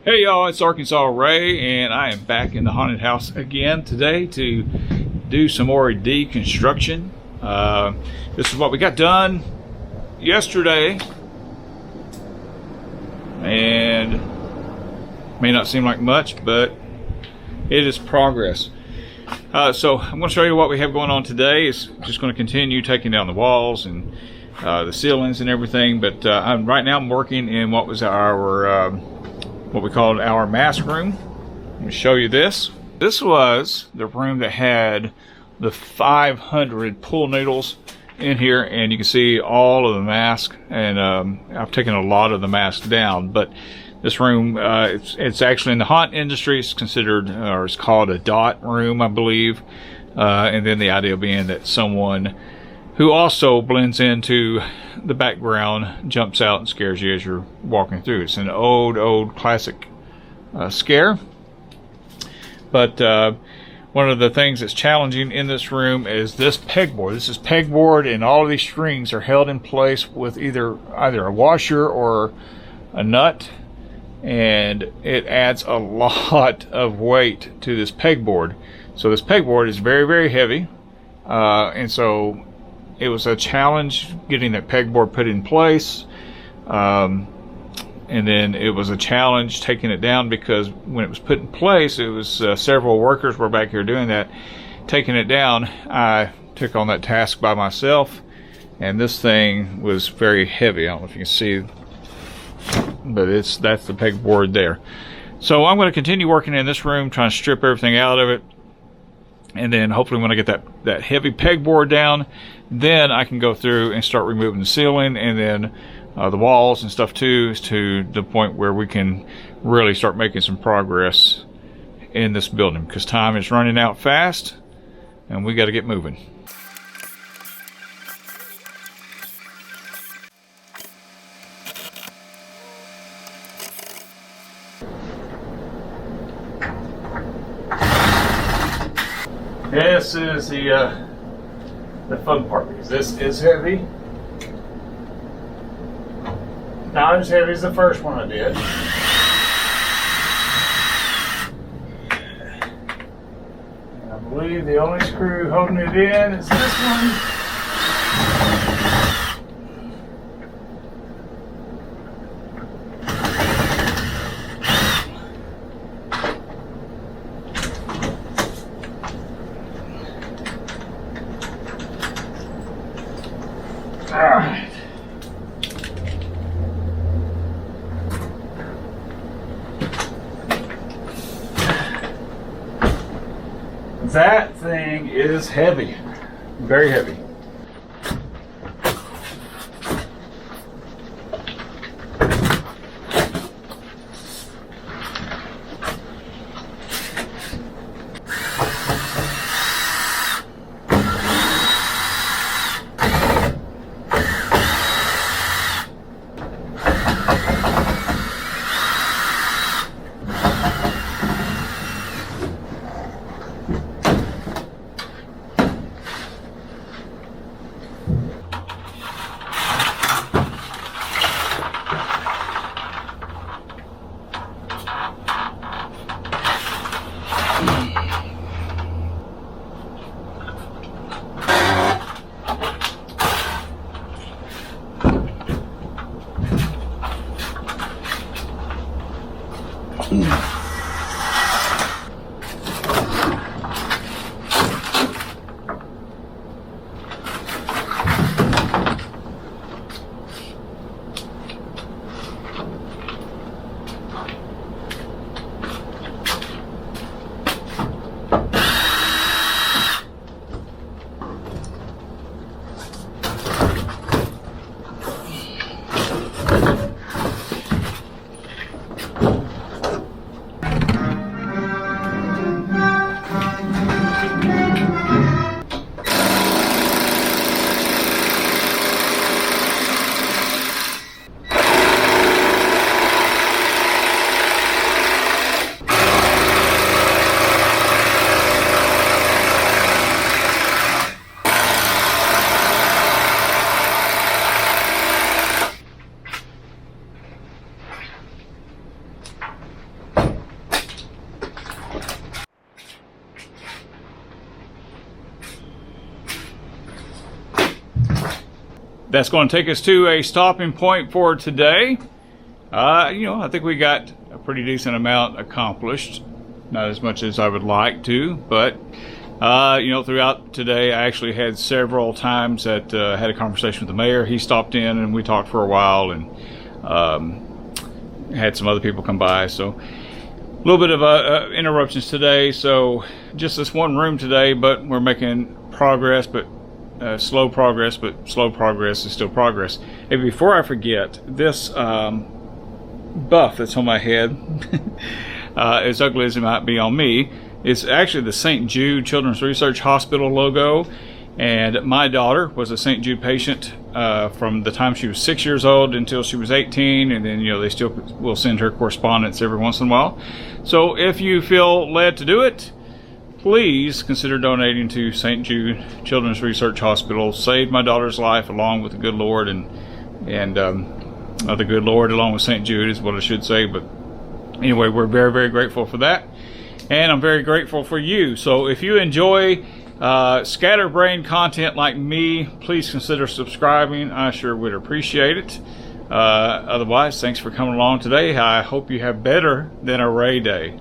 Hey y'all, it's Arkansas Ray, and I am back in the haunted house again today to do some more deconstruction. This is what we got done yesterday, and may not seem like much, but it is progress. So I'm going to show you what we have going on today. It's just going to continue taking down the walls and the ceilings and everything, but right now I'm working in what was our what we called our mask room. Let me show you this. This was the room that had the 500 pull needles in here, and you can see all of the mask, and I've taken a lot of the masks down, but this room, it's actually in the haunt industry, it's considered, or it's called a dot room, I believe, and then the idea being that someone who also blends into the background jumps out and scares you as you're walking through. It's an old classic scare. But one of the things that's challenging in this room is this pegboard. This is pegboard, and all of these strings are held in place with either a washer or a nut, and it adds a lot of weight to this pegboard. So this pegboard is very, very heavy, and so it was a challenge getting that pegboard put in place, and then it was a challenge taking it down, because when it was put in place, it was several workers were back here doing that. Taking it down, I took on that task by myself, and this thing was very heavy. I don't know if you can see, but that's the pegboard there. So I'm going to continue working in this room, trying to strip everything out of it, and then hopefully when I get that heavy pegboard down, then I can go through and start removing the ceiling, and then the walls and stuff too, to the point where we can really start making some progress in this building, because time is running out fast and we got to get moving. This is the fun part, because this is heavy. Not as heavy as the first one I did. And I believe the only screw holding it in is this one. Alright. That thing is heavy, very heavy. that's going to take us to a stopping point for today. I think we got a pretty decent amount accomplished. Not as much as I would like to, but throughout today, I actually had several times that had a conversation with the mayor. He stopped in and we talked for a while, and had some other people come by. So a little bit of interruptions today. So just this one room today, but we're making progress, but slow progress. But slow progress is still progress. Hey, before I forget, this buff that's on my head, as ugly as it might be on me, it's actually the St. Jude Children's Research Hospital logo. And my daughter was a St. Jude patient from the time she was 6 years old until she was 18, and then they still will send her correspondence every once in a while. So if you feel led to do it, please consider donating to St. Jude Children's Research Hospital. Saved my daughter's life along with the good Lord, and the good Lord along with St. Jude is what I should say. But anyway, we're very, very grateful for that, and I'm very grateful for you. So if you enjoy scatterbrain content like me, please consider subscribing. I sure would appreciate it. Otherwise, thanks for coming along today. I hope you have better than a Ray Day.